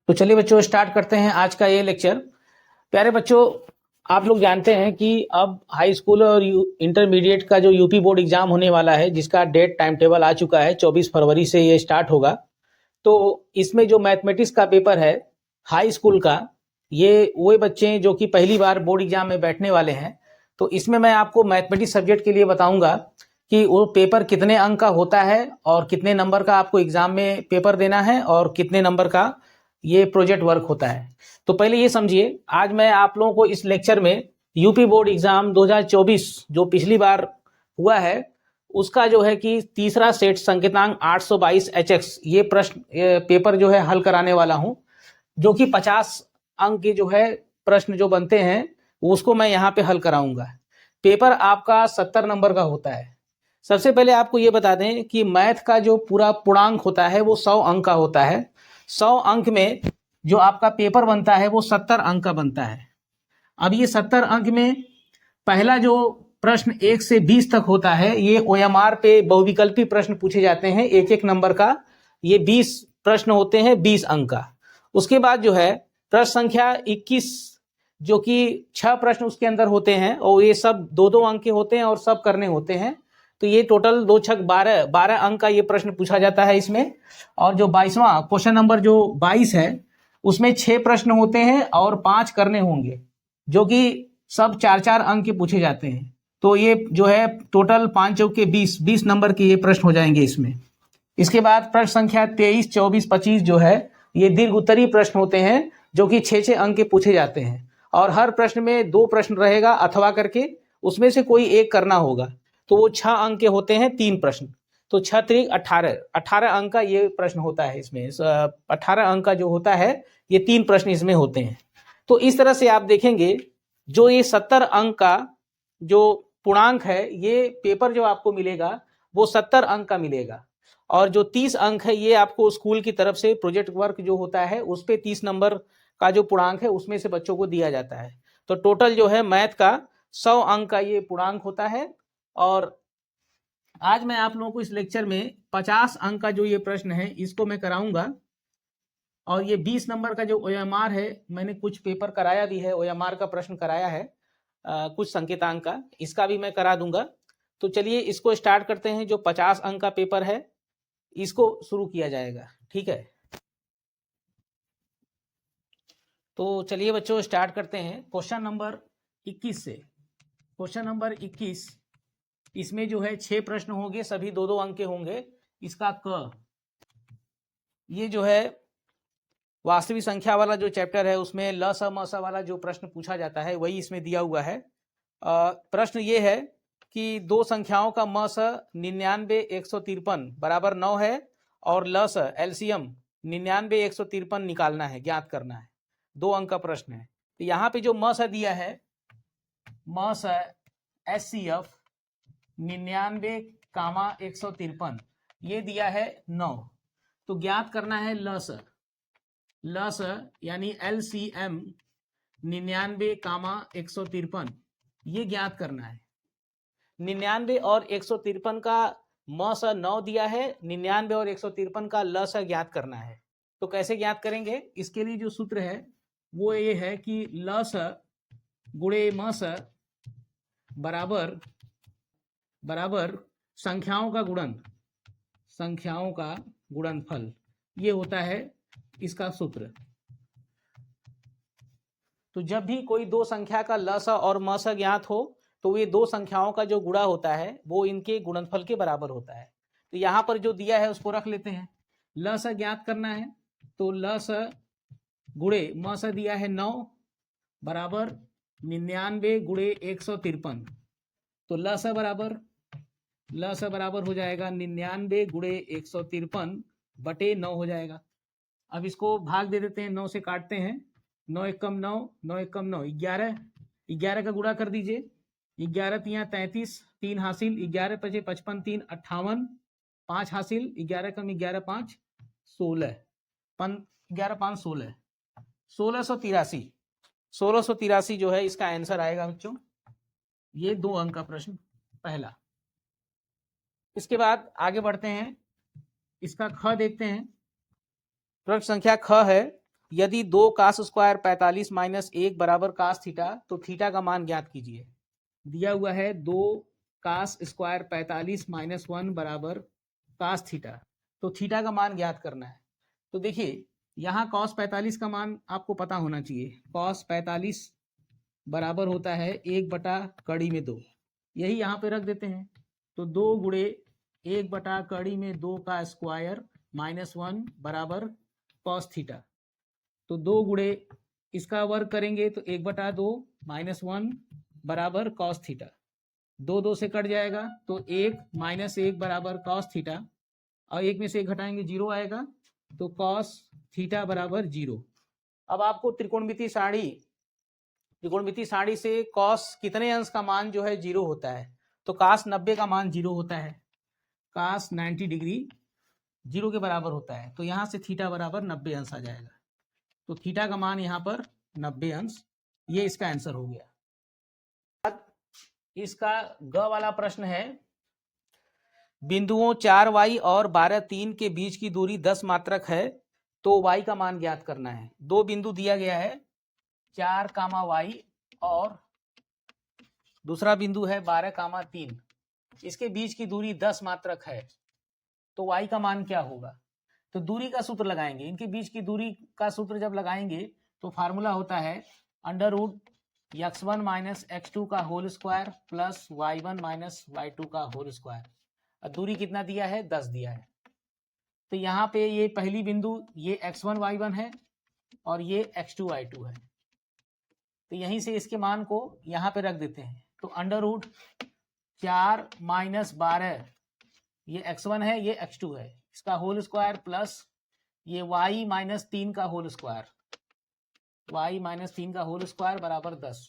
तो चलिए बच्चों स्टार्ट करते हैं आज का ये लेक्चर। प्यारे बच्चों, आप लोग जानते हैं कि अब हाई स्कूल और इंटरमीडिएट का जो यूपी बोर्ड एग्जाम होने वाला है, जिसका डेट टाइम टेबल आ चुका है, 24 फरवरी से ये स्टार्ट होगा। तो इसमें जो मैथमेटिक्स का पेपर है हाई स्कूल का, ये वो बच्चे हैं जो कि पहली बार बोर्ड एग्जाम में बैठने वाले हैं। तो इसमें मैं आपको मैथमेटिक्स सब्जेक्ट के लिए बताऊंगा कि वो पेपर कितने अंक का होता है और कितने नंबर का आपको एग्जाम में पेपर देना है और कितने नंबर का ये प्रोजेक्ट वर्क होता है। तो पहले ये समझिए, आज मैं आप लोगों को इस लेक्चर में यूपी बोर्ड एग्जाम 2024 जो पिछली बार हुआ है उसका जो है कि तीसरा सेट संकेतांक 822 HX ये प्रश्न पेपर जो है हल कराने वाला हूं, जो कि 50 अंक के जो है प्रश्न जो बनते हैं उसको मैं यहाँ पे हल कराऊंगा। पेपर आपका 70 नंबर का होता है। सबसे पहले आपको ये बता दें कि मैथ का जो पूरा पूर्णांक होता है वो 100 अंक का होता है। 100 अंक में जो आपका पेपर बनता है वो 70 अंक का बनता है। अब ये 70 अंक में पहला जो प्रश्न 1 से 20 तक होता है, ये OMR पे बहुविकल्पी प्रश्न पूछे जाते हैं, एक एक नंबर का। ये 20 प्रश्न होते हैं 20 अंक का। उसके बाद जो है प्रश्न संख्या 21, जो कि 6 प्रश्न उसके अंदर होते हैं और ये सब 2-2 अंक के होते हैं और सब करने होते हैं। तो ये टोटल 2 छक 12 अंक का ये प्रश्न पूछा जाता है इसमें। और जो 22वां क्वेश्चन नंबर जो 22 है उसमें 6 प्रश्न होते हैं और 5 करने होंगे, जो कि सब 4-4 अंक के पूछे जाते हैं। तो ये जो है टोटल 5 चौके 20 नंबर के ये प्रश्न हो जाएंगे इसमें। इसके बाद प्रश्न संख्या 23, 24, 25 जो है ये दीर्घ उत्तरीय प्रश्न होते हैं, जो कि 6-6 अंक के पूछे जाते हैं और हर प्रश्न में 2 प्रश्न रहेगा अथवा करके, उसमें से कोई एक करना होगा। तो वो 6 अंक के होते हैं 3 प्रश्न। तो 6 त्रिक 18 अंक का ये प्रश्न होता है इसमें। 18 अंक का जो होता है ये 3 प्रश्न इसमें होते हैं। तो इस तरह से आप देखेंगे जो ये 70 अंक का जो पूर्णांक है, ये पेपर जो आपको मिलेगा वो 70 अंक का मिलेगा। और जो 30 अंक है ये आपको स्कूल की तरफ से प्रोजेक्ट वर्क जो होता है उस पे 30 नंबर का जो पूर्णांक है उसमें से बच्चों को दिया जाता है। तो टोटल जो है मैथ का 100 अंक का ये पूर्णांक होता है। और आज मैं आप लोगों को इस लेक्चर में 50 अंक का जो ये प्रश्न है इसको मैं कराऊंगा। और ये 20 नंबर का जो OMR है, मैंने कुछ पेपर कराया भी है, OMR का प्रश्न कराया है कुछ संकेतांक का, इसका भी मैं करा दूंगा। तो चलिए इसको स्टार्ट करते हैं। जो 50 अंक का पेपर है इसको शुरू किया जाएगा, ठीक है। तो चलिए बच्चों स्टार्ट करते हैं क्वेश्चन नंबर 21 से। क्वेश्चन नंबर 21, इसमें जो है 6 प्रश्न होंगे, सभी 2-2 अंक के होंगे। इसका क ये जो है वास्तविक संख्या वाला जो चैप्टर है उसमें ल स म स वाला जो प्रश्न पूछा जाता है वही इसमें दिया हुआ है। प्रश्न ये है कि दो संख्याओं का म स 99 153 बराबर 9 है और ल स एलसीएम 99 153 निकालना है, ज्ञात करना है। 2 अंक का प्रश्न है। तो यहाँ पे जो म स दिया है, म स SCF 99, 153 ये दिया है 9। तो ज्ञात करना है ल स यानी LCM 99, 153 ये ज्ञात करना है। 99 और 153 का म स 9 दिया है, 99 और 153 का ल स ज्ञात करना है। तो कैसे ज्ञात करेंगे? इसके लिए जो सूत्र है वो ये है कि ल स गुणे म स बराबर संख्याओं का गुणनफल, ये होता है इसका सूत्र। तो जब भी कोई दो संख्या का ल स और म स ज्ञात हो तो ये दो संख्याओं का जो गुणा होता है वो इनके गुणनफल के बराबर होता है। तो यहाँ पर जो दिया है उसको रख लेते हैं। ल स ज्ञात करना है तो ल स गुणे म स दिया है 9 बराबर 99 गुणे 153। तो ल स बराबर हो जाएगा 99 गुणे 153 बटे 9 हो जाएगा। अब इसको भाग दे देते हैं, 9 से काटते हैं। 9 एकम 9, 9 एकम 9, 11 का गुणा कर दीजिए। 11 तिया 33, 3 हासिल, 11 पचे 55, 3 58, 5 हासिल, 11 कम 11 5 16, 11 5 16, 1683 जो है इसका आंसर आएगा बच्चों। ये 2 अंक का प्रश्न पहला। इसके बाद आगे बढ़ते हैं, इसका ख देखते हैं। प्रश्न संख्या ख है, यदि 2 कास स्क्वायर 45 माइनस 1 बराबर कास थीटा, तो थीटा का मान ज्ञात कीजिए। दिया हुआ है 2 कास स्क्वायर 45 माइनस 1 बराबर कास थीटा, तो थीटा का मान ज्ञात करना है। तो देखिए यहाँ कॉस 45 का मान आपको पता होना चाहिए। कॉस 45 बराबर होता है 1 बटा कड़ी में 2, यही यहाँ पे रख देते हैं। तो 2 गुणे 1 बटा कड़ी में 2 का स्क्वायर माइनस 1 बराबर कॉस थीटा। तो 2 गुणे इसका वर्ग करेंगे तो 1 बटा 2 माइनस 1 बराबर कॉस थीटा। 2 2 से कट जाएगा तो 1 माइनस 1 बराबर कॉस थीटा, और 1 में से 1 घटाएंगे 0 आएगा, तो कॉस थीटा बराबर 0। अब आपको त्रिकोणमिति सारणी से कॉस कितने अंश का मान जो है 0 होता है, तो कास 90 का मान 0 होता है। कास 90 डिग्री 0 के बराबर होता है, तो यहाँ से थीटा बराबर 90 अंश आ जाएगा। तो थीटा का मान यहाँ पर 90 अंश, ये इसका आंसर हो गया। इसका ग वाला प्रश्न है, बिंदुओं 4y और 12 3 के बीच की दूरी 10 मात्रक है, तो y का मान ज्ञात करना है। दो बिंदु दिया गया है 4 कामा y और दूसरा बिंदु है 12 कामा 3, इसके बीच की दूरी 10 मात्रक है, तो y का मान क्या होगा। तो दूरी का सूत्र लगाएंगे, इनके बीच की दूरी का सूत्र जब लगाएंगे तो फार्मूला होता है under root x1 minus x2 का whole square plus y1 minus y2 का होल स्क्वायर। दूरी कितना दिया है, 10 दिया है। तो यहाँ पे ये पहली बिंदु ये x1 y1 है और ये x2 y2 है, तो यहीं से इसके मान को यहाँ पे रख देते हैं। तो अंडर रूट 4 माइनस 12, ये x1 है ये x2 है, इसका होल स्क्वायर प्लस ये y माइनस 3 का होल स्क्वायर, y माइनस 3 का होल स्क्वायर बराबर 10।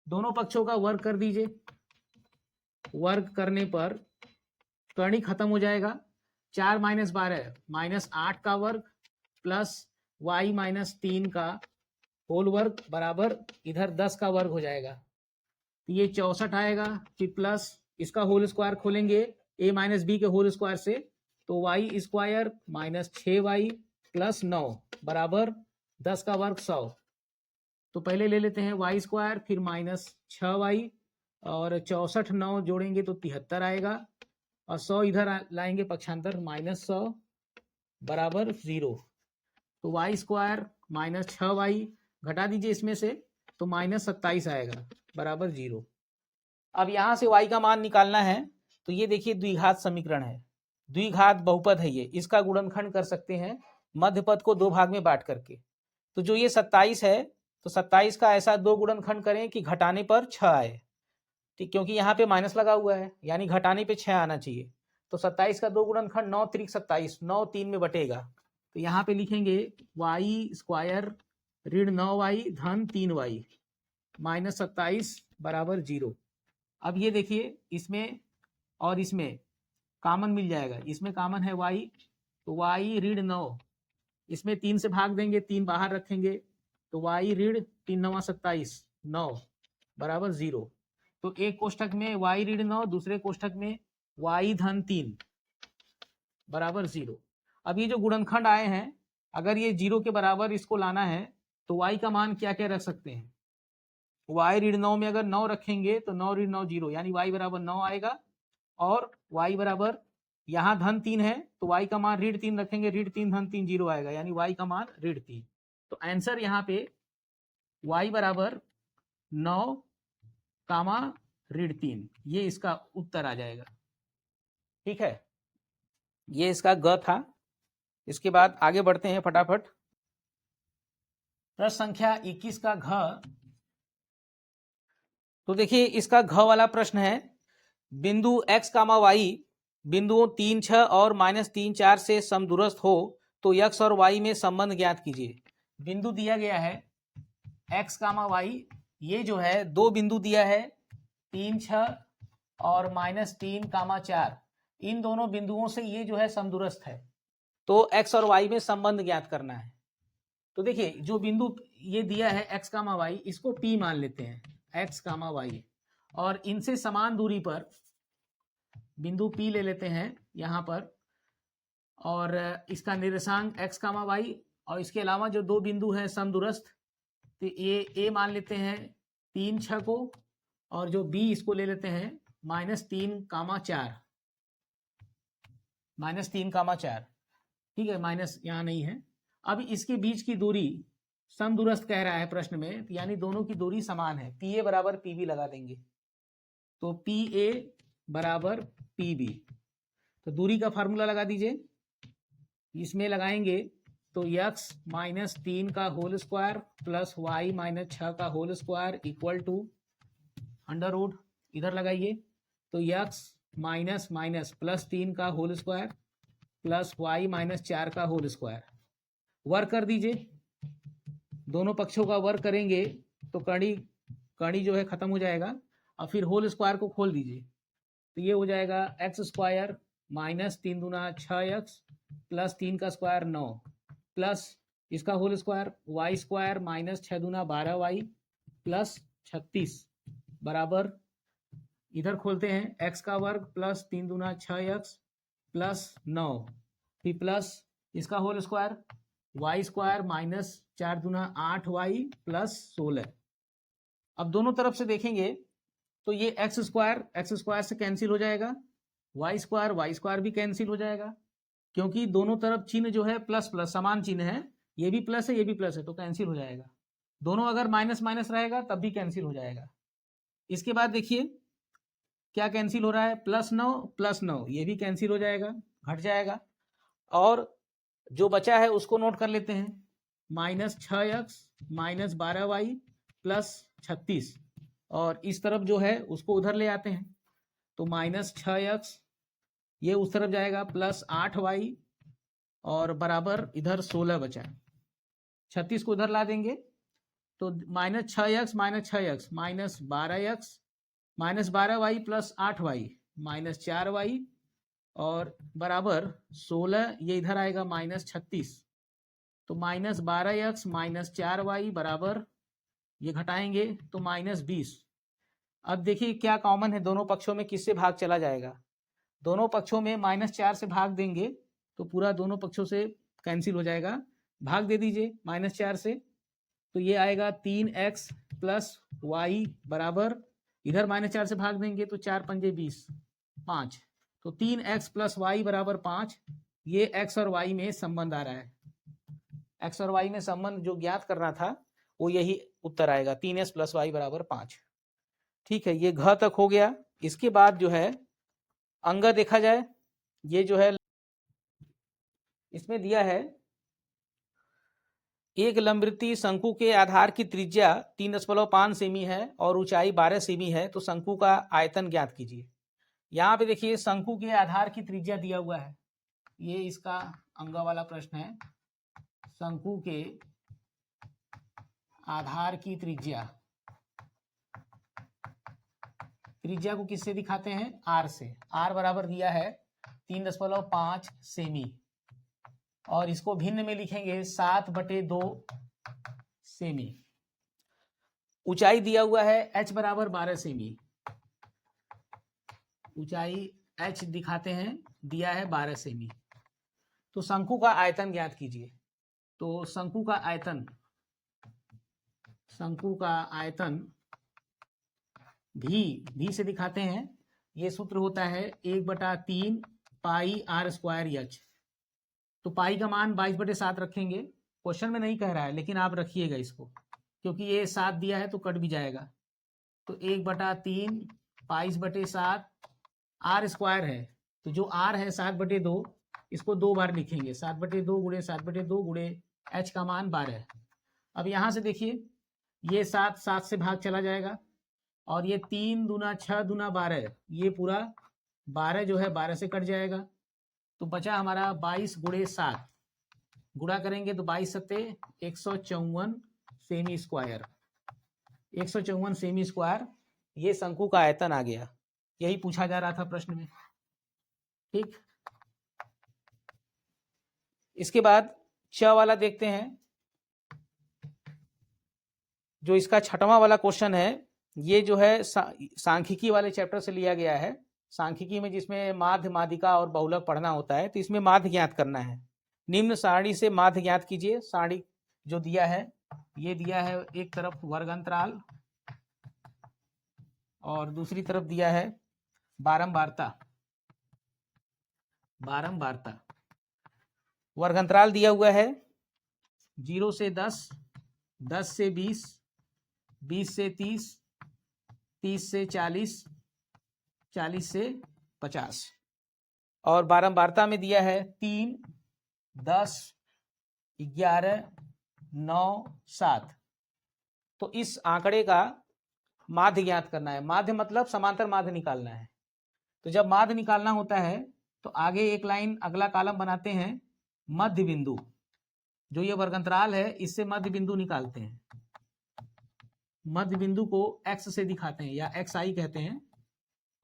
दोनों पक्षों का वर्ग कर दीजिए। वर्ग करने पर कर्ण खत्म हो जाएगा। 4 माइनस 12 माइनस 8 का वर्ग प्लस y माइनस 3 का होल वर्ग बराबर इधर 10 का वर्ग हो जाएगा, तो ये 64 आएगा। फिर प्लस इसका होल स्क्वायर खोलेंगे a माइनस बी के होल स्क्वायर से, तो y square minus 6y plus 9 बराबर 10 का वर्ग 100। तो पहले ले लेते हैं y स्क्वायर, फिर माइनस 6y और 64 9 जोड़ेंगे तो 73 आएगा, और 100 इधर लाएंगे पक्षांतर माइनस 100 बराबर 0। तो y स्क्वायर माइनस 6y घटा दीजिए इसमें से, तो माइनस 27 आएगा बराबर 0। अब यहाँ से y का मान निकालना है, तो ये देखिए द्विघात समीकरण है, द्विघात बहुपद है ये, इसका गुणनखंड कर सकते हैं मध्य पद को 2 भाग में बांट करके। तो जो ये 27 है, तो 27 का ऐसा 2 गुणनखंड करें कि घटाने पर 6 आए, ठीक, क्योंकि यहाँ पे माइनस लगा हुआ है, यानी घटाने पे 6 आना चाहिए। तो 27 का 2 गुणनखंड 9 त्रिक 27, 9 3 में बटेगा, तो यहाँ पे लिखेंगे y स्क्वायर ऋण 9y धन 3y माइनस 27 बराबर 0। अब ये देखिए इसमें और इसमें कॉमन मिल जाएगा, इसमें कॉमन है y, तो y ऋण 9, इसमें 3 से भाग देंगे, 3 बाहर रखेंगे, तो y ऋण 3 9 27 9 बराबर 0। तो एक कोष्ठक में y ऋण 9, दूसरे कोष्ठक में y धन 3 बराबर 0। अब ये जो गुणनखंड आए हैं, अगर ये 0 के बराबर इसको लाना है, तो y का मान क्या क्या रख सकते हैं। y ऋण 9 में अगर 9 रखेंगे तो 9 ऋण 9 0, यानी y बराबर 9 आएगा, और y बराबर यहाँ धन 3 है, तो y का मान ऋण 3 रखेंगे, ऋण 3 धन 3 0 आएगा, यानी y का मान ऋण 3। तो आंसर यहाँ पे y बराबर 9 कामा ऋण 3, ये इसका उत्तर आ जाएगा। ठीक है, ये इसका ग था। इसके बाद आगे बढ़ते हैं फटाफट। प्रश्न संख्या 21 का घ, तो देखिए इसका घ वाला प्रश्न है, बिंदु x कामा y बिंदुओं 3 6 और माइनस 3 4 से समदूरस्थ हो, तो x और y में संबंध ज्ञात कीजिए। बिंदु दिया गया है x कामा y, ये जो है दो बिंदु दिया है 3 6 और माइनस 3 कामा 4, इन दोनों बिंदुओं से ये जो है समदूरस्थ है, तो x और y में संबंध ज्ञात करना है। तो देखिए जो बिंदु ये दिया है x कामा y, इसको P मान लेते हैं, x कामा y, और इनसे समान दूरी पर बिंदु P ले लेते हैं यहाँ पर, और इसका निर्देशांक x कामा y और इसके अलावा जो दो बिंदु हैं समदूरस्थ, तो ए मान लेते हैं 3, 6 को, और जो बी इसको ले लेते हैं -3, 4, ठीक है, माइनस यहाँ नहीं है। अब इसके बीच की दूरी समदूरस्थ कह रहा है प्रश्न में, यानी दोनों की दूरी समान है, पी ए बराबर पी बी लगा देंगे, तो पी ए बराबर पी बी। तो दूरी का फार्मूला लगा दीजिए, इसमें लगाएंगे तो x -3 का होल स्क्वायर प्लस y -6 का whole square equal to under root, इधर लगाइए तो x माइनस माइनस +3 का होल स्क्वायर प्लस y -4 का होल स्क्वायर, वर्क कर दीजिए, दोनों पक्षों का वर्क करेंगे तो कड़ी जो है खत्म हो जाएगा, और फिर होल स्क्वायर को खोल दीजिए, तो ये हो जाएगा x² -3 दूना 6x प्लस 3 का स्क्वायर 9 प्लस इसका होल स्क्वायर y² -6 दूना 12y प्लस 36 बराबर, इधर खोलते हैं, x का वर्ग प्लस 3 दूना 6x प्लस 9 फिर प्लस इसका होल स्क्वायर y² -4 दूना 8y प्लस 16। अब दोनों तरफ से देखेंगे तो ये x² से कैंसिल हो जाएगा, y² भी कैंसिल हो जाएगा, क्योंकि दोनों तरफ चिन्ह जो है प्लस प्लस समान चिन्ह है, ये भी प्लस है ये भी प्लस है, तो कैंसिल हो जाएगा। दोनों अगर माइनस माइनस रहेगा तब भी कैंसिल हो जाएगा। इसके बाद देखिए क्या कैंसिल हो रहा है, +9 ये भी कैंसिल हो जाएगा, घट जाएगा, और जो बचा है उसको नोट कर लेते हैं, -6x -12y प्लस 36, और इस तरफ जो है उसको उधर ले आते हैं, तो -6x ये उस तरफ जाएगा प्लस 8y और बराबर इधर 16 बचा, 36 को उधर ला देंगे तो -6x -12x -12y plus 8y -4y और बराबर 16, ये इधर आएगा -36, तो -12x -4y बराबर, ये घटाएंगे तो -20। अब देखिए क्या कॉमन है दोनों पक्षों में, किससे भाग चला जाएगा, दोनों पक्षों में -4 से भाग देंगे तो पूरा दोनों पक्षों से कैंसिल हो जाएगा, भाग दे दीजिए -4 से, तो ये आएगा 3x प्लस y बराबर, इधर -4 से भाग देंगे तो 4 पंजे 20 5, तो 3x प्लस y बराबर 5। ये x और y में संबंध आ रहा है, x और y में संबंध जो ज्ञात करना था वो यही उत्तर आएगा, 3x प्लस y बराबर 5। ठीक है, ये घ तक हो गया। इसके बाद जो है अंग देखा जाए, ये जो है इसमें दिया है, एक लंबवृत्तीय शंकु के आधार की त्रिज्या 3.5 सेमी है और ऊंचाई 12 सेमी है, तो शंकु का आयतन ज्ञात कीजिए। यहाँ पे देखिए शंकु के आधार की त्रिज्या दिया हुआ है, ये इसका अंग वाला प्रश्न है, शंकु के आधार की त्रिज्या को किससे दिखाते हैं, r से, r बराबर दिया है 3.5 सेमी, और इसको भिन्न में लिखेंगे 7/2 सेमी। ऊंचाई दिया हुआ है h बराबर 12 सेमी, ऊंचाई h दिखाते हैं, दिया है 12 सेमी। तो शंकु का आयतन ज्ञात कीजिए, तो शंकु का आयतन भी से दिखाते हैं, ये सूत्र होता है 1/3 पाई r² h, तो पाई का मान 22/7 रखेंगे, क्वेश्चन में नहीं कह रहा है लेकिन आप रखिएगा इसको, क्योंकि ये 7 दिया है तो कट भी जाएगा, तो 1/3 22/7 r² है, तो जो r है 7/2, इसको 2 बार लिखेंगे, 7/2 गुणे 7/2 गुणे h का मान 12। अब यहाँ से देखिए ये 7 से भाग चला जाएगा, और ये 3 दूना 6 दूना 12, ये पूरा 12 जो है 12 से कट जाएगा, तो बचा हमारा 22 गुणे 7, गुणा करेंगे तो 22 सत्ते 154 सेमी स्क्वायर, 154 सेमी स्क्वायर, ये शंकु का आयतन आ गया, यही पूछा जा रहा था प्रश्न में। ठीक, इसके बाद च वाला देखते हैं, जो इसका 6वां वाला क्वेश्चन है, ये जो है सांख्यिकी वाले चैप्टर से लिया गया है। सांख्यिकी में जिसमें माध्य, माध्यिका और बहुलक पढ़ना होता है, तो इसमें माध्य ज्ञात करना है। निम्न सारणी से माध्य ज्ञात कीजिए। सारणी जो दिया है, ये दिया है एक तरफ वर्ग अंतराल और दूसरी तरफ दिया है बारंबारता। वर्ग अंतराल दिया हुआ है 0 से 10, 10 से 20, 20 से 30, 30 से 40, 40 से 50 और बारंबारता में दिया है 3, 10, 11, 9, 7। तो इस आंकड़े का माध्य ज्ञात करना है। माध्य मतलब समांतर माध्य निकालना है। तो जब माध्य निकालना होता है तो आगे एक लाइन अगला कॉलम बनाते हैं, मध्य बिंदु। जो ये वर्गंतराल है इससे मध्य बिंदु निकालते हैं। मध्य बिंदु को x से दिखाते हैं या xi कहते हैं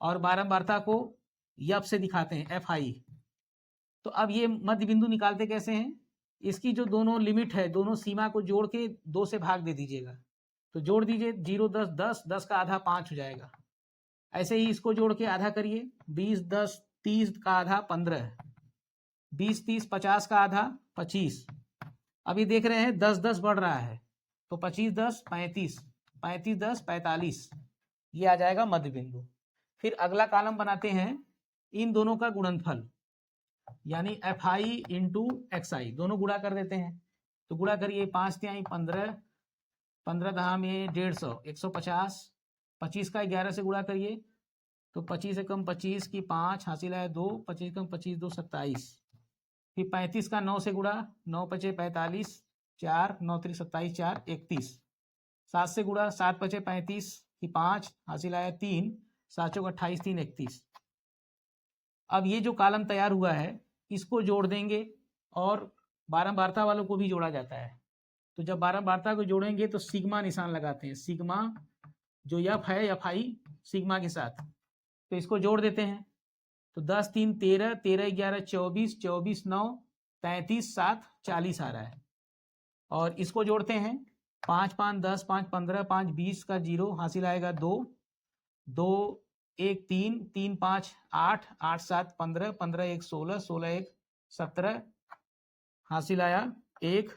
और बारंबारता को यफ से दिखाते हैं fi। तो अब ये मध्य बिंदु निकालते कैसे हैं? इसकी जो दोनों लिमिट है, दोनों सीमा को जोड़ के 2 से भाग दे दीजिएगा। तो जोड़ दीजिए 0, 10, 10, 10 का आधा 5 हो जाएगा। ऐसे ही इसको जोड़ के आधा करिए, 20, 10, 30 का आधा 15, 20, 30, 50 का आधा 25। अभी देख रहे हैं 10, 10 बढ़ रहा है तो 25, 10, 35, 35, 10, 45। ये आ जाएगा मध्य बिंदु। फिर अगला कॉलम बनाते हैं इन दोनों का गुणनफल, यानी fi इंटू xi, दोनों गुणा कर देते हैं। तो गुणा करिए, 5 तिहाई 15, 15 दहा में 150, 150, 25 का 11 से गुणा करिए तो 25 से कम 25 की 5 हासिल है 2, 25 कम 25 2 27। फिर 35 का 9 से गुणा, 9 पचे 45, 4 9 3 27, 4 31। 7 से गुणा, 7 पचे 35 की 5 हासिल आया 3, 7 चौक 28, 3 31। अब ये जो कॉलम तैयार हुआ है इसको जोड़ देंगे और बारंबारता वालों को भी जोड़ा जाता है। तो जब बारंबारता को जोड़ेंगे तो सिग्मा निशान लगाते हैं। सिग्मा जो यफ है, यफ आई सिग्मा के साथ, तो इसको जोड़ देते हैं। तो 10 3 13, 13 11 24, 24 9 33, 7 40 आ रहा है। और इसको जोड़ते हैं, 5 5 10, 5 15, 5 20 का 0 हासिल आएगा 2, 2 1 3, 3 5 8, 8 7 15, 15 1 16, 16 1 17 हासिल आया 1,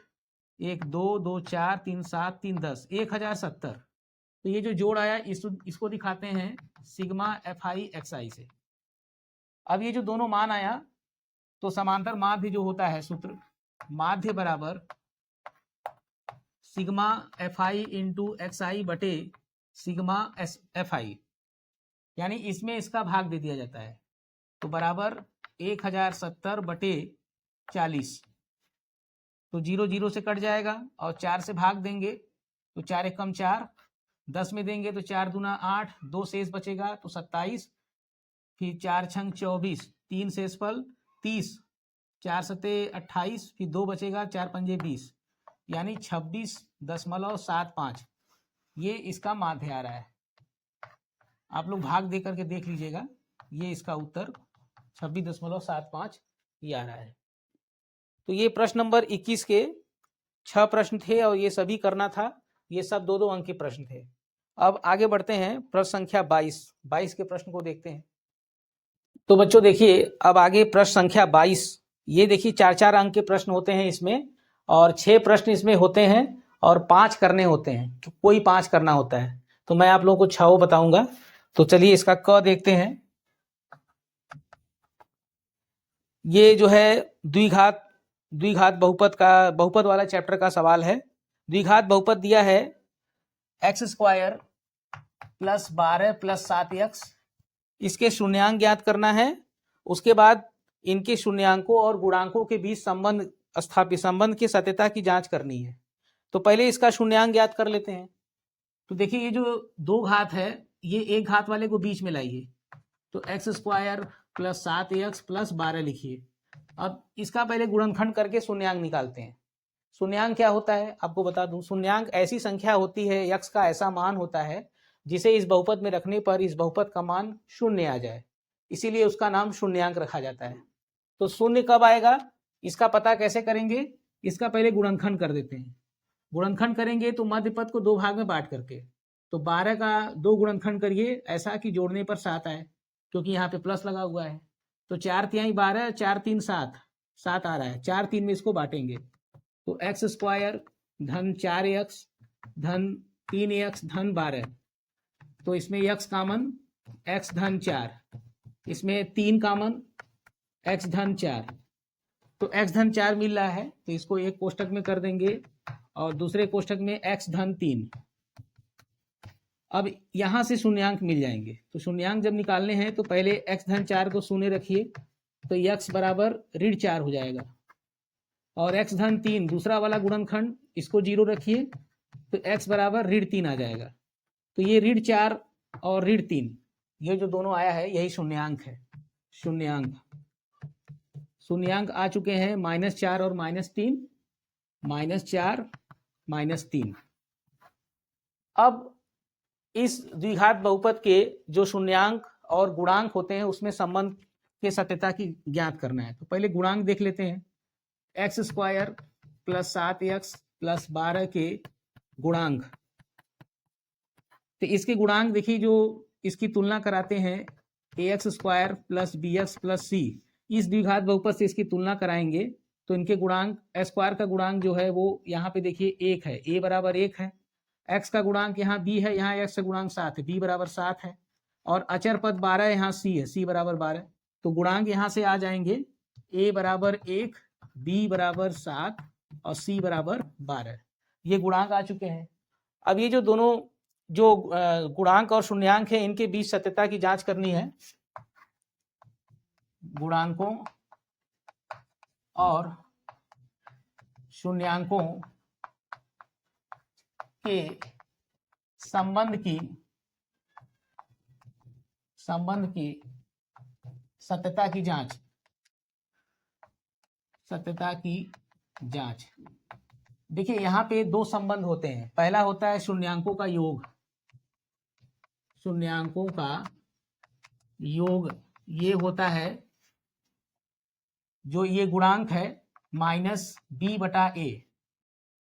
1 2 2 4 3 7 3 10, 1070। तो ये जो जोड़ आया इसको दिखाते हैं सिग्मा fi xi से। अब ये जो दोनों मान आया तो समांतर माध्य जो होता है सूत्र, माध्य बराबर सिग्मा fi इंटू xi बटे सिग्मा fi, यानी इसमें इसका भाग दे दिया जाता है। तो बराबर 1070 बटे 40। तो 0 0 से कट जाएगा और 4 से भाग देंगे तो 4 एक कम 4, 10 में देंगे तो 4 दूना 8, 2 शेष बचेगा तो 27, फिर 4 छंग 24, 3 शेष फल 30, 4 सते 28, फिर 2 बचेगा, 4 पंजे 20, यानी 26.75। ये इसका माध्य आ रहा है। आप लोग भाग दे करके देख लीजिएगा, ये इसका उत्तर 26.75 ये आ रहा है। तो ये प्रश्न नंबर 21 के 6 प्रश्न थे और ये सभी करना था। ये सब 2-2 अंक के प्रश्न थे। अब आगे बढ़ते हैं, प्रश्न संख्या 22 के प्रश्न को देखते हैं। तो बच्चों देखिए, अब आगे प्रश्न संख्या 22, ये देखिए 4-4 अंक के प्रश्न होते हैं इसमें और 6 प्रश्न इसमें होते हैं और 5 करने होते हैं। तो कोई 5 करना होता है, तो मैं आप लोगों को 6 बताऊंगा। तो चलिए इसका क देखते हैं। ये जो है द्विघात बहुपद वाला चैप्टर का सवाल है। द्विघात बहुपद दिया है x² + 12 + 7x, इसके शून्यांक ज्ञात करना है। उसके बाद इनके शून्यांकों और गुणांकों के बीच संबंध की सत्यता की जांच करनी है। तो पहले इसका शून्यांक ज्ञात कर लेते हैं। तो देखिए ये जो 2 घात है, ये एक घात वाले को बीच में लाइए, तो x² + 7x + 12 लिखिए। अब इसका पहले गुणनखंड करके शून्यांक निकालते हैं। शून्यांक क्या होता है आपको बता दूं, शून्यांक ऐसी संख्या होती है, x का ऐसा मान होता है जिसे इस बहुपद में रखने पर इस बहुपद का मान 0 आ जाए, इसीलिए उसका नाम शून्यांक रखा जाता है। तो 0 कब आएगा, इसका पता कैसे करेंगे, इसका पहले गुणनखंड कर देते हैं। गुणनखंड करेंगे तो मध्य पद को 2 भाग में बांट करके, तो 12 का 2 गुणनखंड करिए ऐसा कि जोड़ने पर 7 आए, क्योंकि यहाँ पे प्लस लगा हुआ है। तो 4 तिहाई 12, 4 3 7, 7 आ रहा है, 4 3 में इसको बांटेंगे तो एक्स स्क्वायर धन 4x धन 3x धन 12, तो इसमें x कामन x धन 4, इसमें 3 कामन x धन 4, तो x धन 4 मिल रहा है तो इसको एक कोष्टक में कर देंगे और दूसरे कोष्टक में x धन 3। अब यहां से शून्यांक मिल जाएंगे, तो शून्यांक जब निकालने हैं तो पहले x धन 4 को शून्य रखिए तो x बराबर ऋण 4 हो जाएगा, और x धन 3 दूसरा वाला गुणनखंड इसको 0 रखिए तो x बराबर ऋण 3 आ जाएगा। तो ये ऋण 4 और ऋण 3 ये जो दोनों आया है यही शून्यांक है। शून्यांक आ चुके हैं -4 और -3, -4 -3। अब इस द्विघात बहुपद के जो शून्यांक और गुणांक होते हैं उसमें संबंध के सत्यता की ज्ञात करना है। तो पहले गुणांक देख लेते हैं। X square plus 7x plus 12 के गुणांक, तो इसके गुणांक देखिए जो इसकी तुलना कराते हैं ax square plus bx plus c, इस द्विघात बहुपद से इसकी तुलना कराएंगे तो इनके गुणांक स्क्वायर का गुणांक जो है वो यहाँ पे देखिए 1 है, a बराबर 1 है, x का गुणांक यहाँ b है, यहाँ x का गुणांक 7 है, b बराबर 7 है, और अचर पद 12 यहाँ c है, c बराबर 12, तो गुणांक यहाँ से आ जाएंगे a बराबर 1, b बराबर 7 और c बराबर 12, ये गुणांक आ चुके हैं। अब ये जो दोनों जो गुणांक और शून्यांक है इनके बीच सत्यता की जांच करनी है। गुणांकों और शून्यांकों के संबंध की सत्यता की जांच। देखिए यहाँ पे दो संबंध होते हैं। पहला होता है शून्यांकों का योग, ये होता है जो ये गुणांक है -b/a,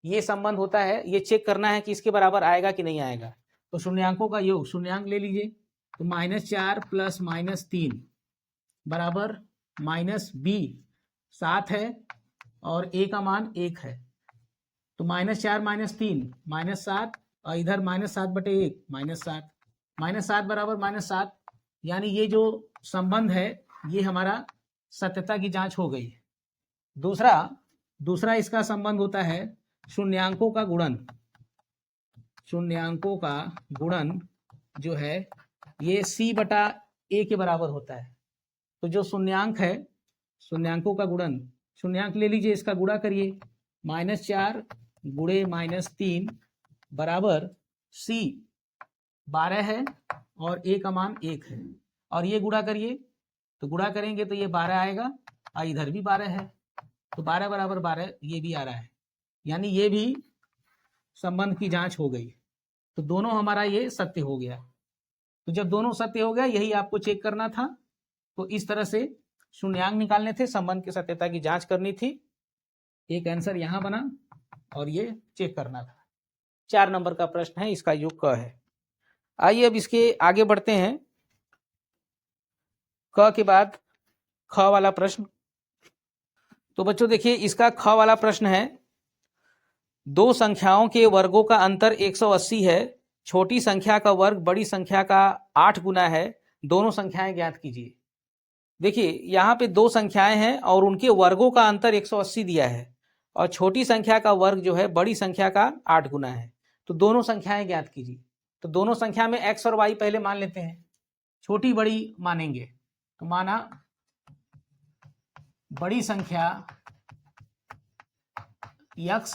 ये संबंध होता है, ये चेक करना है कि इसके बराबर आएगा कि नहीं आएगा। तो शून्यांकों का योग, शून्यांक ले लीजिए, तो -4 प्लस -3 बराबर -b, 7 है और a का मान 1 है, तो -4 -3 -7 और इधर -7/1 -7 बराबर -7, यानी ये जो संबंध है ये हमारा सत्यता की जांच हो गई। दूसरा इसका संबंध होता है शून्यांकों का गुणन जो है ये c/a के बराबर होता है। तो जो शून्यांक है, शून्यांकों का गुणन, शून्यांक ले लीजिए, इसका गुणा करिए, -4 गुणे -3 बराबर c 12 है और a का मान 1 है, और ये गुणा करिए, तो गुणा करेंगे तो ये 12 आएगा और इधर भी 12 है, तो 12 बराबर 12 ये भी आ रहा है, यानी ये भी संबंध की जांच हो गई। तो दोनों हमारा ये सत्य हो गया। तो जब दोनों सत्य हो गया यही आपको चेक करना था। तो इस तरह से शून्यांक निकालने थे, संबंध की सत्यता की जांच करनी थी। एक आंसर यहाँ बना और ये चेक करना था। 4 नंबर का प्रश्न है, इसका योग क है। आइए अब इसके आगे बढ़ते हैं। क के बाद ख वाला प्रश्न। तो बच्चों देखिए इसका ख वाला प्रश्न है, दो संख्याओं के वर्गों का अंतर 180 है, छोटी संख्या का वर्ग बड़ी संख्या का 8 गुना है, दोनों संख्याएं ज्ञात कीजिए। देखिए यहाँ पे दो संख्याएं हैं और उनके वर्गों का अंतर 180 दिया है और छोटी संख्या का वर्ग जो है बड़ी संख्या का 8 गुना है, तो दोनों संख्याएं ज्ञात कीजिए। तो दोनों संख्या में x और y पहले मान लेते हैं, छोटी बड़ी मानेंगे, तो माना बड़ी संख्या x,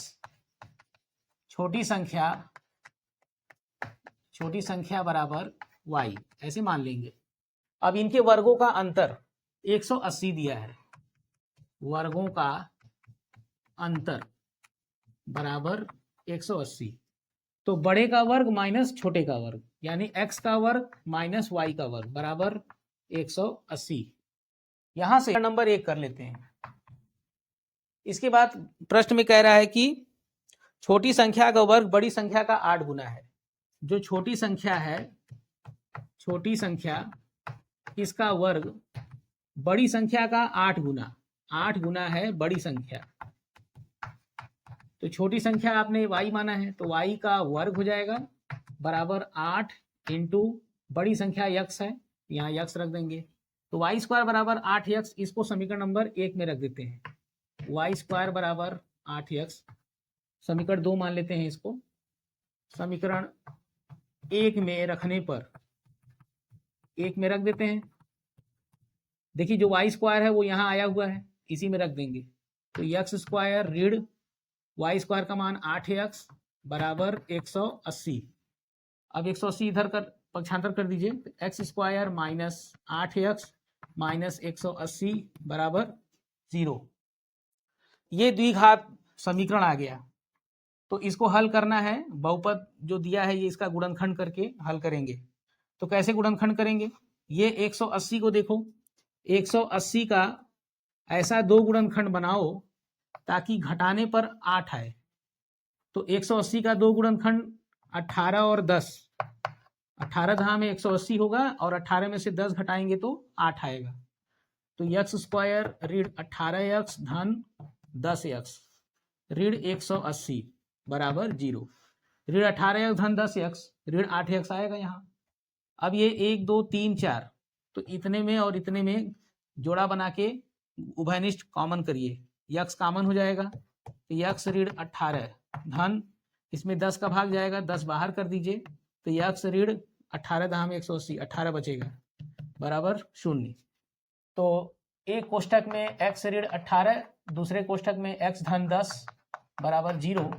छोटी संख्या बराबर y, ऐसे मान लेंगे। अब इनके वर्गों का अंतर 180 दिया है, वर्गों का अंतर बराबर 180, तो बड़े का वर्ग माइनस छोटे का वर्ग, यानी x का वर्ग माइनस y का वर्ग बराबर 180। यहां से नंबर 1 कर लेते हैं। इसके बाद प्रश्न में कह रहा है कि छोटी संख्या का वर्ग बड़ी संख्या का 8 गुना है। जो छोटी संख्या है, छोटी संख्या, इसका वर्ग बड़ी संख्या का 8 गुना, 8 गुना है बड़ी संख्या। तो छोटी संख्या आपने y माना है तो y का वर्ग हो जाएगा बराबर 8 इंटू बड़ी संख्या x है, यहाँ x रख देंगे तो वाई स्क्वायर बराबर 8x। इसको समीकरण नंबर 1 में रख देते हैं। वाई स्क्वायर बराबर 8x, समीकरण 2 मान लेते हैं इसको। समीकरण 1 में रखने पर 1 में रख देते हैं। देखिए जो वाई स्क्वायर है वो यहाँ आया हुआ है, इसी में रख देंगे तो एक्स स्क्वायर ऋण वाई स्क्वायर का मान 8x बराबर 180। अब 180 इधर कर पक्षांतर कर दीजिए तो x square minus 8x minus 180 बराबर 0। ये द्विघात समीकरण आ गया। तो इसको हल करना है, बहुपद जो दिया है ये इसका गुणनखंड करके हल करेंगे। तो कैसे गुणनखंड करेंगे? ये 180 को देखो, 180 का ऐसा 2 गुणनखंड बनाओ ताकि घटाने पर 8 आए। तो 180 का 2 गुणनखंड 18 और 10, 18 धाम में 180 होगा और 18 में से 10 घटाएंगे तो 8 आएगा। तो एक्स स्क्वायर ऋण 18x धन 10x ऋण 180 बराबर 0। ऋण 18x धन 10x ऋण 8x आएगा यहाँ। अब ये 1 2 3 4 तो इतने में और इतने में जोड़ा बना के उभयनिष्ठ कॉमन करिए, यक्स कॉमन हो जाएगा तो यक्स ऋण 18 धन इसमें 10 का भाग जाएगा, 10 बाहर कर दीजिए तो यक्स ऋण 18 धाम 180, 18 बचेगा बराबर 0। तो एक कोष्ठक में x ऋण 18, दूसरे कोष्ठक में x धन 10 बराबर 0।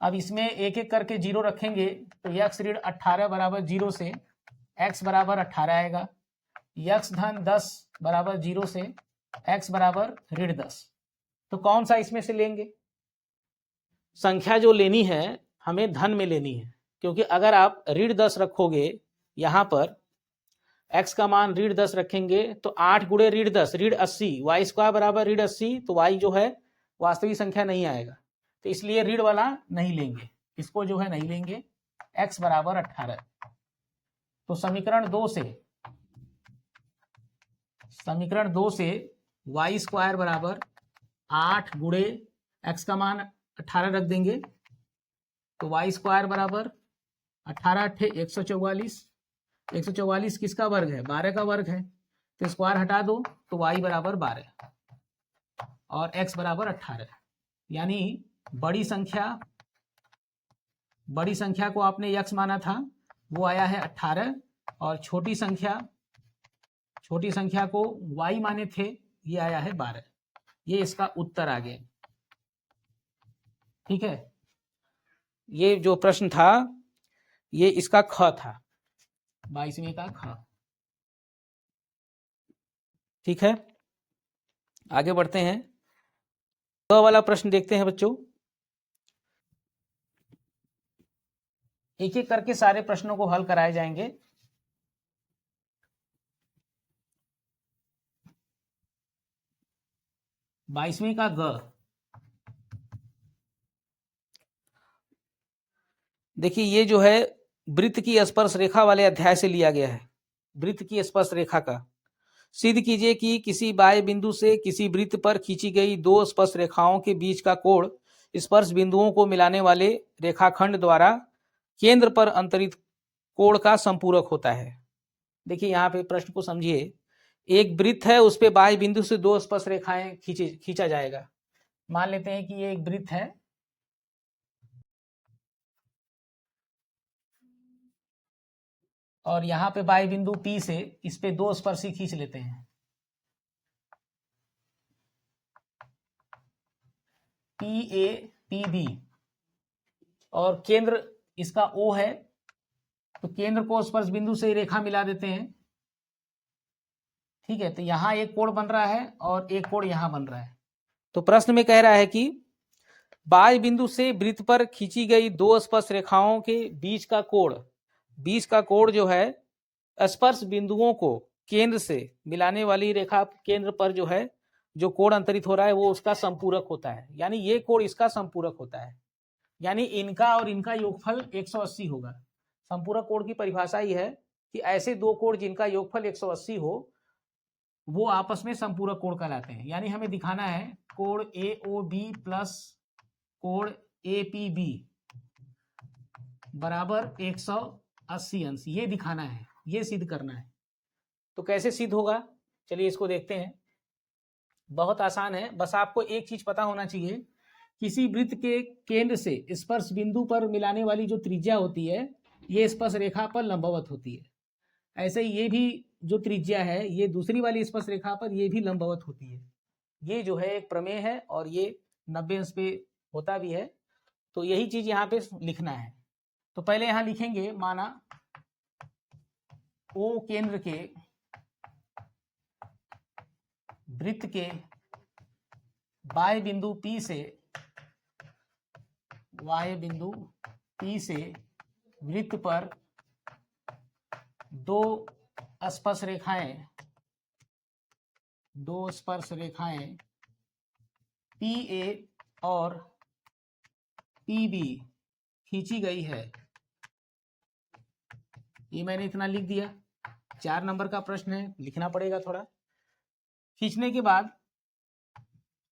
अब इसमें एक एक करके 0 रखेंगे तो x ऋण 18 बराबर 0 से x बराबर 18 आएगा, x धन 10 बराबर 0 से x बराबर ऋण 10। तो कौन सा इसमें से लेंगे? संख्या जो लेनी है हमें धन में लेनी है, क्योंकि अगर आप ऋण 10 रखोगे यहाँ पर x का मान ऋण 10 रखेंगे तो 8 गुणे ऋण 10 ऋण 80, वाई स्क्वायर बराबर ऋण 80, तो y जो है वास्तविक संख्या नहीं आएगा तो इसलिए ऋण वाला नहीं लेंगे, इसको जो है नहीं लेंगे, x बराबर 18। तो समीकरण 2 से वाई स्क्वायर बराबर 8 गुणे x का मान 18 रख देंगे तो वाई स्क्वायर बराबर 18 अट्ठे 144, 144 किसका वर्ग है? 12 का वर्ग है तो स्क्वायर हटा दो तो y बराबर 12 और x बराबर 18। यानी बड़ी संख्या को आपने x माना था वो आया है 18 और छोटी संख्या को y माने थे ये आया है 12। ये इसका उत्तर आ गया। ठीक है, ये जो प्रश्न था ये इसका ख था, 22वें का ख। ठीक है, आगे बढ़ते हैं। क वाला प्रश्न देखते हैं बच्चों। एक एक करके सारे प्रश्नों को हल कराए जाएंगे। बाईसवीं का ग। देखिए ये जो है वृत्त की स्पर्श रेखा वाले अध्याय से लिया गया है। वृत्त की स्पर्श रेखा का सिद्ध कीजिए कि किसी बाह्य बिंदु से किसी वृत्त पर खींची गई 2 स्पर्श रेखाओं के बीच का कोण स्पर्श बिंदुओं को मिलाने वाले रेखाखंड द्वारा केंद्र पर अंतरित कोण का संपूरक होता है। देखिए यहाँ पे प्रश्न को समझिए। एक वृत्त है, उस पे बाह्य बिंदु से 2 स्पर्श रेखाएं खींचा जाएगा। मान लेते हैं कि ये एक वृत्त है और यहाँ पे बाह्य बिंदु P से इस पे 2 स्पर्शी खींच लेते हैं। PA PB और केंद्र इसका O है तो केंद्र को स्पर्श बिंदु से रेखा मिला देते हैं। ठीक है, तो यहाँ एक कोण बन रहा है और एक कोण यहाँ बन रहा है। तो प्रश्न में कह रहा है कि बाह्य बिंदु से वृत्त पर खींची गई 2 स्पर्श रेखाओं के बीच का कोण जो है स्पर्श बिंदुओं को केंद्र से मिलाने वाली रेखा केंद्र पर जो है जो कोण अंतरित हो रहा है वो उसका संपूरक होता है। यानी ये कोण इसका संपूरक होता है, यानी इनका और इनका योगफल 180 होगा। संपूरक कोण की परिभाषा ही है कि ऐसे 2 कोण जिनका योगफल 180 हो वो आपस में संपूरक कोण कहलाते हैं। यानी हमें दिखाना है कोण AOB प्लस कोण APB बराबर 180 अंश, ये दिखाना है, ये सिद्ध करना है। तो कैसे सिद्ध होगा, चलिए इसको देखते हैं। बहुत आसान है, बस आपको एक चीज पता होना चाहिए, किसी वृत्त के केंद्र से स्पर्श बिंदु पर मिलाने वाली जो त्रिज्या होती है ये स्पर्श रेखा पर लंबवत होती है। ऐसे ही ये भी जो त्रिज्या है ये दूसरी वाली स्पर्श रेखा पर ये भी लंबवत होती है। ये जो है एक प्रमेय है और ये 90 अंश पे होता भी है। तो यही चीज यहाँ पे लिखना है। तो पहले यहाँ लिखेंगे, माना O केंद्र के वृत्त के वाय बिंदु P से वृत्त पर दो स्पर्श रेखाएं PA और PB खींची गई है। ये मैंने इतना लिख दिया, 4 नंबर का प्रश्न है, लिखना पड़ेगा थोड़ा। खींचने के बाद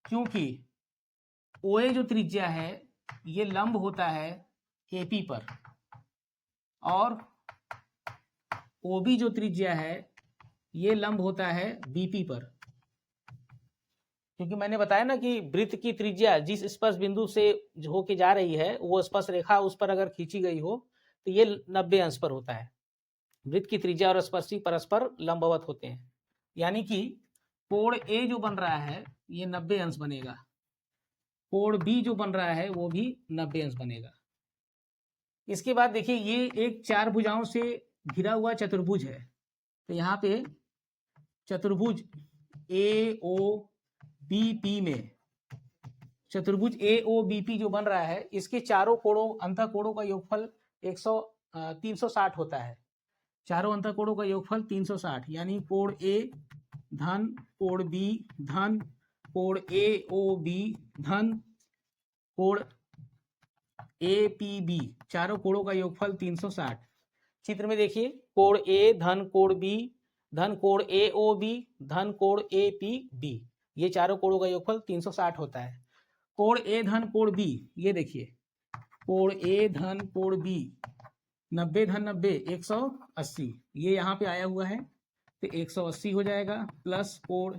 क्योंकि OA जो त्रिज्या है ये लंब होता है AP पर और OB जो त्रिज्या है ये लंब होता है BP पर, क्योंकि मैंने बताया ना कि वृत्त की त्रिज्या जिस स्पर्श बिंदु से होके जा रही है वो स्पर्श रेखा उस पर अगर खींची गई हो तो ये 90 अंश पर होता है। वृत्त की त्रिज्या और स्पर्शी परस्पर लंबवत होते हैं, यानी कि कोण A जो बन रहा है ये 90 अंश बनेगा, कोण B जो बन रहा है वो भी 90 अंश बनेगा। इसके बाद देखिए ये एक 4 भुजाओं से घिरा हुआ चतुर्भुज है। तो यहाँ पे चतुर्भुज AOBP में चतुर्भुज AOBP जो बन रहा है इसके चारों कोणों अंतः कोणों का योगफल 360 होता है। चारों अंतः कोणों का योगफल 360, यानी कोण A धन कोण B धन कोण AOB धन कोण APB, चारों कोणों का योगफल 360। चित्र में देखिए कोण A धन कोण B धन कोण AOB धन कोण APB, ये चारों कोणों का योगफल 360 होता है। कोण A धन कोण B, ये देखिए कोण A धन कोण B 90 धन 90 180, ये यहाँ पे आया हुआ है तो 180 हो जाएगा, प्लस कोण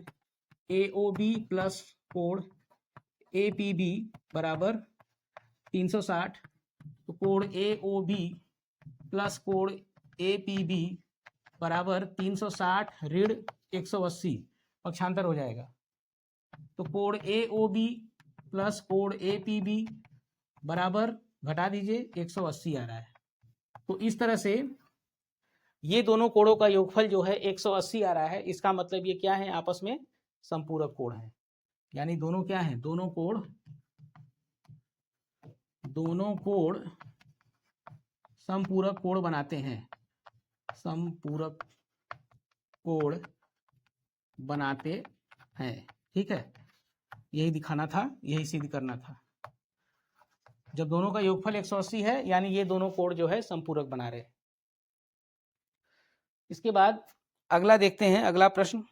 AOB प्लस कोण APB बराबर 360। तो कोण AOB प्लस कोण APB बराबर 360 ऋण 180, पक्षांतर हो जाएगा। तो कोण AOB प्लस कोण APB बराबर घटा दीजिए 180 आ रहा है। तो इस तरह से ये दोनों कोणों का योगफल जो है 180 आ रहा है। इसका मतलब ये क्या है, आपस में संपूरक कोण है, यानी दोनों क्या है, दोनों कोण संपूरक कोण बनाते हैं, संपूरक कोण बनाते हैं। ठीक है, यही दिखाना था, यही सिद्ध करना था। जब दोनों का योगफल 180 है यानी ये दोनों कोण जो है संपूरक बना रहे। इसके बाद अगला देखते हैं, अगला प्रश्न।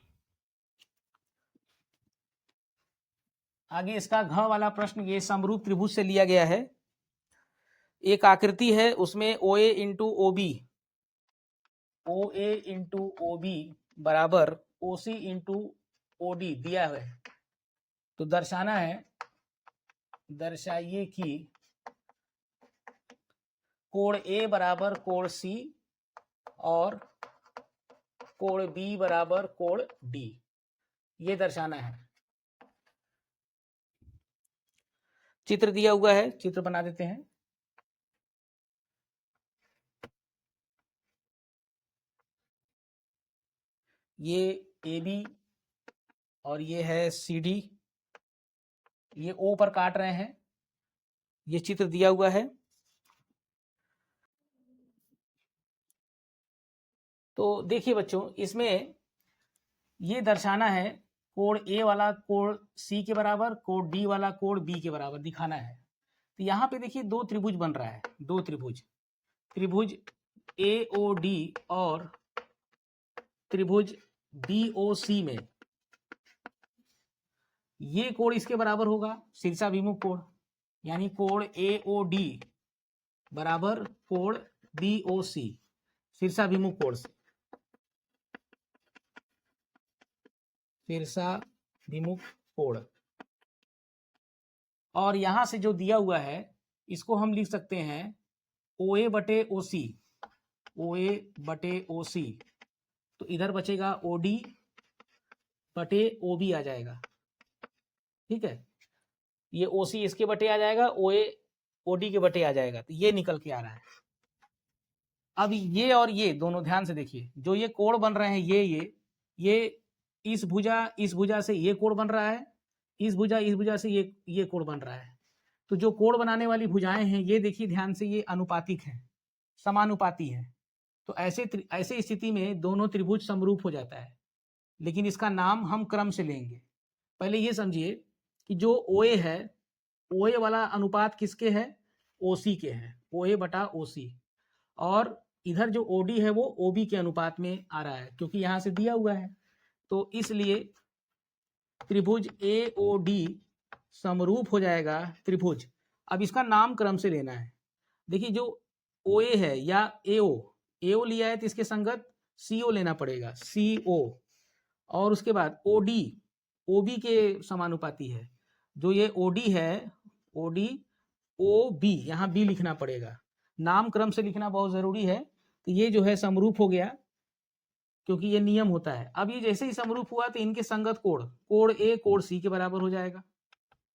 आगे इसका घ वाला प्रश्न ये समरूप त्रिभुज से लिया गया है। एक आकृति है उसमें OA इंटू OB बराबर OC इंटू OD दिया है। तो दर्शाइए कि कोण A बराबर कोण C और कोण B बराबर कोण D, ये दर्शाना है। चित्र दिया हुआ है, चित्र बना देते हैं। ये AB और ये है CD, ये O पर काट रहे हैं, ये चित्र दिया हुआ है। तो देखिए बच्चों, इसमें ये दर्शाना है कोण A वाला कोण C के बराबर, कोण D वाला कोण B के बराबर दिखाना है। तो यहाँ पे देखिए दो त्रिभुज बन रहा है, दो त्रिभुज AOD और त्रिभुज BOC में ये कोण इसके बराबर होगा शीर्षाभिमुख कोण, यानी कोण AOD बराबर कोण BOC शीर्षाभिमुख कोण से, शीर्षाभिमुख कोण। और यहां से जो दिया हुआ है इसको हम लिख सकते हैं OA बटे OC, OA बटे OC, तो इधर बचेगा OD बटे OB आ जाएगा, ठीक है। ये OC इसके बटे आ जाएगा, OA OD के बटे आ जाएगा, तो ये निकल के आ रहा है। अब ये और ये दोनों ध्यान से देखिए, जो ये कोण बन रहे हैं ये इस भुजा से ये कोण बन रहा है, इस भुजा से ये कोण बन रहा है। तो जो कोण बनाने वाली भुजाएं हैं ये देखिए ध्यान से, ये अनुपातिक है, समानुपाती है। तो ऐसे स्थिति में दोनों त्रिभुज समरूप हो जाता है, लेकिन इसका नाम हम क्रम से लेंगे। पहले ये समझिए कि जो OA है, OA वाला अनुपात किसके है, OC के है, OA बटा OC। और इधर जो OD है वो OB के अनुपात में आ रहा है, क्योंकि यहां से दिया हुआ है। तो इसलिए त्रिभुज AOD समरूप हो जाएगा त्रिभुज। अब इसका नाम क्रम से लेना है। देखिए जो OA है या AO लिया है तो इसके संगत CO लेना पड़ेगा, CO। और उसके बाद OD OB के समानुपाती है। जो ये OD है, OD OB, यहाँ B लिखना पड़ेगा। नाम क्रम से लिखना बहुत जरूरी है। तो ये जो है समरूप हो गया, क्योंकि ये नियम होता है। अब ये जैसे ही समरूप हुआ तो इनके संगत कोण, कोण A कोण C के बराबर हो जाएगा।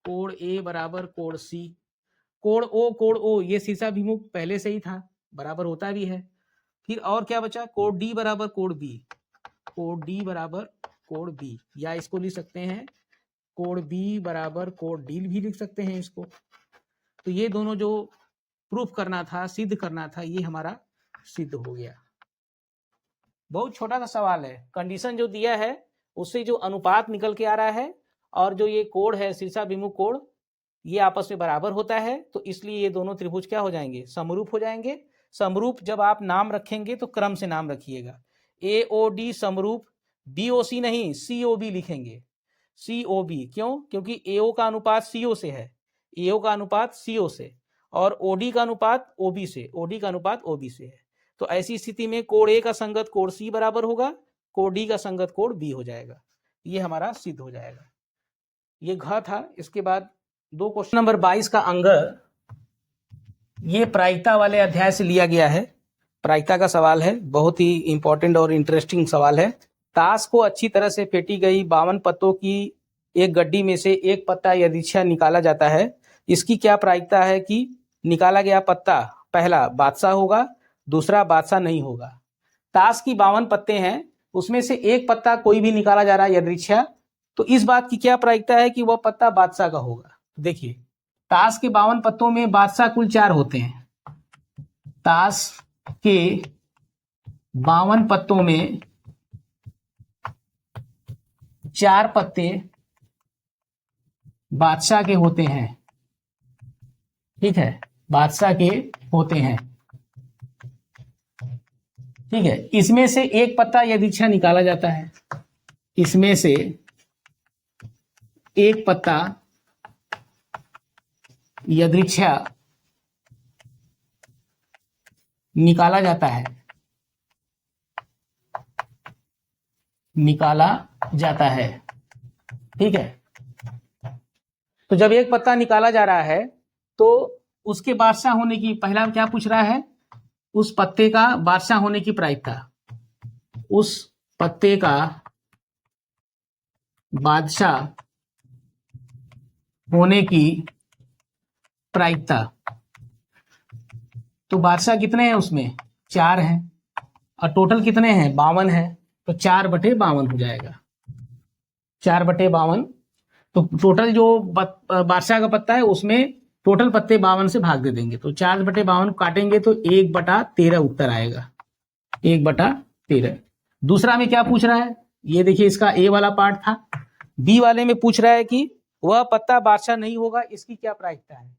कोण A बराबर कोण C, कोण O ये शीर्षाभिमुख पहले से ही था, बराबर होता भी है। फिर और क्या बचा, कोण D बराबर कोण B, कोण D बराबर कोण B, या इसको लिख सकते हैं कोण B बराबर कोण D भी लिख सकते हैं इसको। तो ये दोनों जो प्रूफ करना था, सिद्ध करना था, ये हमारा सिद्ध हो गया। बहुत छोटा सा सवाल है, कंडीशन जो दिया है उससे जो अनुपात निकल के आ रहा है और जो ये कोण है शीर्षाभिमुख कोण, ये आपस में बराबर होता है, तो इसलिए ये दोनों त्रिभुज क्या हो जाएंगे, समरूप हो जाएंगे। समरूप जब आप नाम रखेंगे तो क्रम से नाम रखिएगा। AOD समरूप, BOC नहीं COB लिखेंगे, COB। क्यों, क्योंकि AO का अनुपात CO से है, AO का अनुपात CO से, और OD का अनुपात OB से, OD का अनुपात OB से है। तो ऐसी स्थिति में कोण A का संगत कोण C बराबर होगा, कोण D का संगत कोण B हो जाएगा। ये हमारा सिद्ध हो जाएगा। ये घ था। इसके बाद दो क्वेश्चन नंबर 22 का अंग, ये प्रायिकता वाले अध्याय से लिया गया है। प्रायिकता का सवाल है, बहुत ही इंपॉर्टेंट और इंटरेस्टिंग सवाल है। ताश को अच्छी तरह से फेंटी गई 52 पत्तों की एक गड्डी में से एक पत्ता यदृच्छा निकाला जाता है। इसकी क्या प्रायिकता है कि निकाला गया पत्ता पहला बादशाह होगा, दूसरा बादशाह नहीं होगा। ताश की 52 पत्ते हैं, उसमें से एक पत्ता कोई भी निकाला जा रहा है यदृच्छा, तो इस बात की क्या प्रायिकता है कि वह पत्ता बादशाह का होगा। देखिए ताश के 52 पत्तों में बादशाह कुल 4 होते हैं। ताश के 52 पत्तों में 4 पत्ते बादशाह के होते हैं, ठीक है, बादशाह के होते हैं, ठीक है। इसमें से एक पत्ता यदृच्छा निकाला जाता है, इसमें से एक पत्ता यदृच्छा निकाला जाता है, निकाला जाता है, ठीक है। तो जब एक पत्ता निकाला जा रहा है तो उसके बादशाह होने की, पहला क्या पूछ रहा है, उस पत्ते का बादशाह होने की प्रायिकता, उस पत्ते का बादशाह होने की प्रायिकता। तो बादशाह कितने हैं उसमें, 4 हैं, और टोटल कितने हैं, 52 है, तो 4/52 हो जाएगा, 4/52। तो टोटल जो बादशाह का पत्ता है उसमें टोटल पत्ते 52 से भाग दे देंगे, तो 4/52 काटेंगे तो 1/13 उत्तर आएगा, 1/13। दूसरा में क्या पूछ रहा है, ये देखिए इसका A वाला पार्ट था। B वाले में पूछ रहा है कि वह पत्ता बादशाह नहीं होगा, इसकी क्या प्रायिकता है।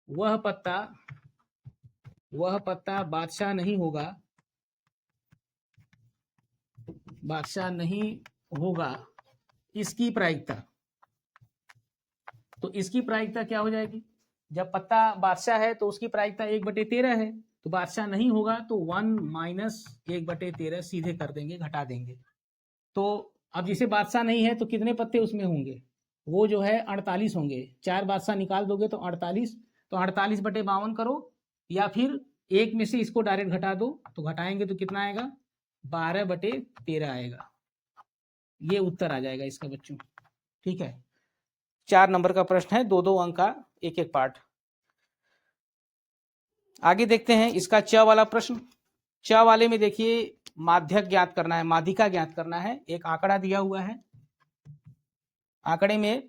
वह पत्ता बादशाह नहीं होगा, बादशाह नहीं होगा, इसकी प्रायिकता, तो इसकी प्रायिकता क्या हो जाएगी? जब पत्ता बादशाह है तो उसकी प्रायिकता 1/13 है, तो बादशाह नहीं होगा तो 1 माइनस 1/13 सीधे कर देंगे, घटा देंगे। तो अब जिसे बादशाह नहीं है तो कितने पत्ते उसमें होंगे? वो जो है 48 होंगे। 4 बादशाह निकाल दोगे तो 48, तो 48/52 करो, या फिर एक में से इसको डायरेक्ट घटा दो, तो घटाएंगे तो कितना आएगा? 12/13 आएगा। ये उत्तर आ जाएगा इसका बच्चों। ठीक है, 4 नंबर का प्रश्न है, 2-2 अंक का एक एक पार्ट। आगे देखते हैं इसका च वाला प्रश्न। च वाले में देखिए माध्यक ज्ञात करना है, माध्यिका ज्ञात करना है। एक आंकड़ा दिया हुआ है, आंकड़े में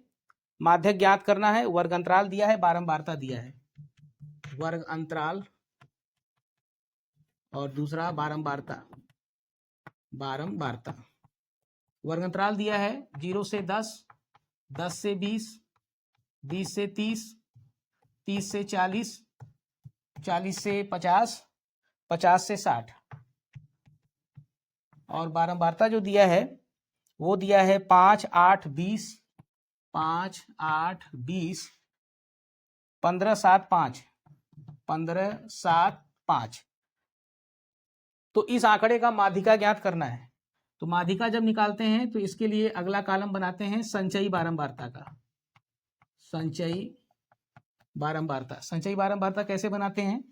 माध्यक ज्ञात करना है, वर्ग अंतराल दिया है, बारंबारता दिया है। वर्ग अंतराल और दूसरा बारंबारता। बारंबारता वर्ग अंतराल दिया है 0 से 10, 10 से 20, 20 से 30, 30 से 40, 40 से 50, 50 से 60। और बारंबारता जो दिया है वो दिया है 5, 8, 20, 5, 8, 20, 15, 7, 5, 15, 7, 5। तो इस आंकड़े का माध्यिका ज्ञात करना है। तो माध्यिका जब निकालते हैं तो इसके लिए अगला कॉलम बनाते हैं संचयी बारंबारता का। संचयी बारंबारता, संचयी बारंबारता कैसे बनाते हैं?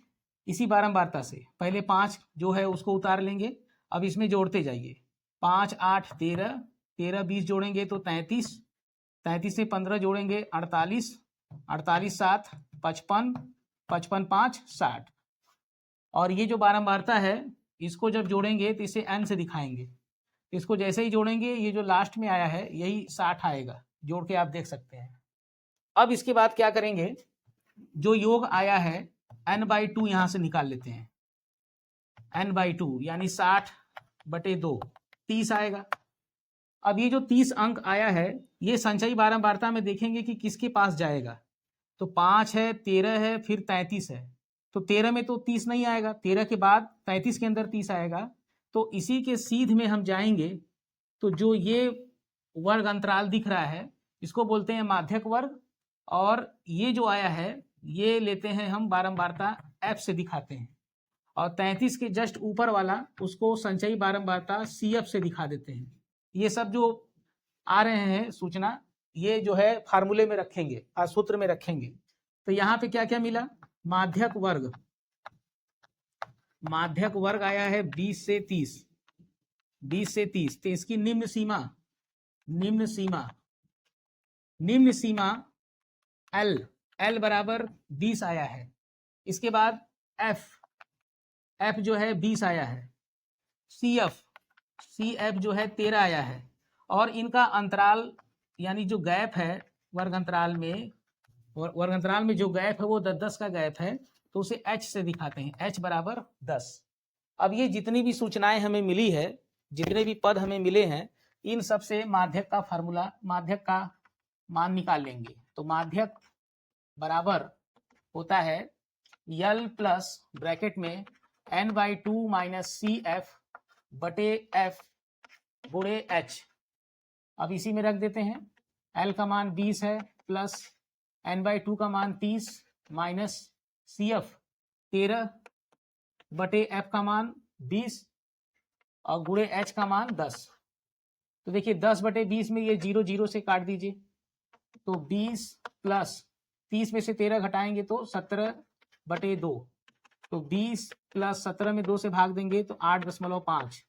इसी बारंबारता से पहले 5 जो है उसको उतार लेंगे, अब इसमें जोड़ते जाइए। 5, 8, 13, 13, 20 जोड़ेंगे तो 33, 33 से 15 जोड़ेंगे 48, 48, 7, 55, 55, 5, 60। और ये जो बारंबारता है इसको जब जोड़ेंगे तो इसे n से दिखाएंगे। इसको जैसे ही जोड़ेंगे ये जो लास्ट में आया है यही 60 आएगा, जोड़ के आप देख सकते हैं। अब इसके बाद क्या करेंगे, जो योग आया है n/2 यहां से निकाल लेते हैं। n/2 यानी 60/2, 30 आएगा। अब ये जो 30 अंक आया है ये संचयी बारंबारता में देखेंगे कि किसके पास जाएगा। तो 5 है, 13 है, फिर 33 है। तो 13 में तो 30 नहीं आएगा, 13 के बाद 33 के अंदर 30 आएगा। तो इसी के सीध में हम जाएंगे तो जो ये वर्ग अंतराल दिख रहा है इसको बोलते हैं माध्यक वर्ग, और ये जो आया है ये लेते हैं हम बारंबारता f से दिखाते हैं, और 33 के जस्ट ऊपर वाला उसको संचयी बारंबारता CF से दिखा देते हैं। ये सब जो आ रहे हैं सूचना ये जो है फार्मूले में रखेंगे, सूत्र में रखेंगे। तो यहाँ पे क्या क्या मिला? माध्यक वर्ग, माध्यक वर्ग आया है 20 से 30, 20 से 30। तो इसकी निम्न सीमा, निम्न सीमा, निम्न सीमा L, L बराबर 20 आया है। इसके बाद F, F जो है 20 आया है। CF, CF जो है 13 आया है। और इनका अंतराल यानी जो गैप है वर्ग अंतराल में, वर्ग अंतराल में जो गैप है वो 10-10 का गैप है, तो उसे h से दिखाते हैं, h बराबर 10। अब ये जितनी भी सूचनाएं हमें मिली है, जितने भी पद हमें मिले हैं, इन सब से माध्यक का फार्मूला, माध्यक का मान निकाल लेंगे। तो माध्यक बराबर होता है L प्लस ब्रैकेट में n/2 माइनस CF/F गुणे h। अब इसी में रख देते हैं, L का मान 20 है प्लस n/2 का मान 30 माइनस CF 13/F का मान 20 और गुणे h का मान 10। तो देखिए 10/20 में ये 0 0 से काट दीजिए, तो 20 प्लस 30 में से 13 घटाएंगे तो 17/2। तो 20 प्लस 17 में 2 से भाग देंगे तो 8.5।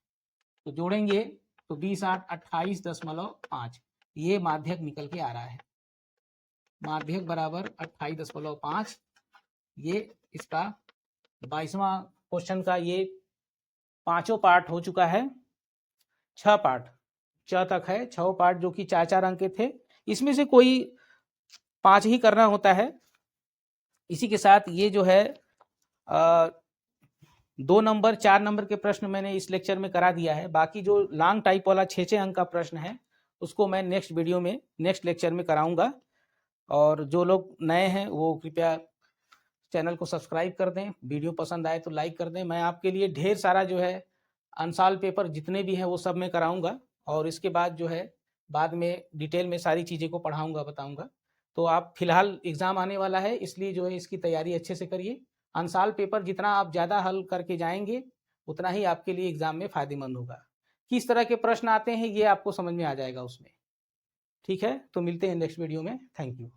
तो जोड़ेंगे तो 20 8 28.5। ये माध्यक निकल के आ रहा है, माध्यक बराबर 28.5। ये इसका 22वां क्वेश्चन का ये 5 पार्ट हो चुका है। 6 पार्ट च तक है, 6 पार्ट जो कि 4-4 अंक के थे, इसमें से कोई 5 ही करना होता है। इसी के साथ ये जो है 2 नंबर 4 नंबर के प्रश्न मैंने इस लेक्चर में करा दिया है। बाकी जो लॉन्ग टाइप वाला 6-6 अंक का प्रश्न है उसको मैं नेक्स्ट वीडियो में, नेक्स्ट लेक्चर में कराऊंगा। और जो लोग नए हैं वो कृपया चैनल को सब्सक्राइब कर दें, वीडियो पसंद आए तो लाइक कर दें। मैं आपके लिए ढेर सारा जो है अनसॉल्व पेपर जितने भी हैं वो सब मैं कराऊंगा, और इसके बाद जो है बाद में डिटेल में सारी चीज़ें को पढ़ाऊंगा, बताऊंगा। तो आप फिलहाल एग्ज़ाम आने वाला है, इसलिए जो है इसकी तैयारी अच्छे से करिए। अनसाल पेपर जितना आप ज़्यादा हल करके जाएंगे उतना ही आपके लिए एग्ज़ाम में फ़ायदेमंद होगा। किस तरह के प्रश्न आते हैं ये आपको समझ में आ जाएगा उसमें। ठीक है, तो मिलते हैं नेक्स्ट वीडियो में। Thank you.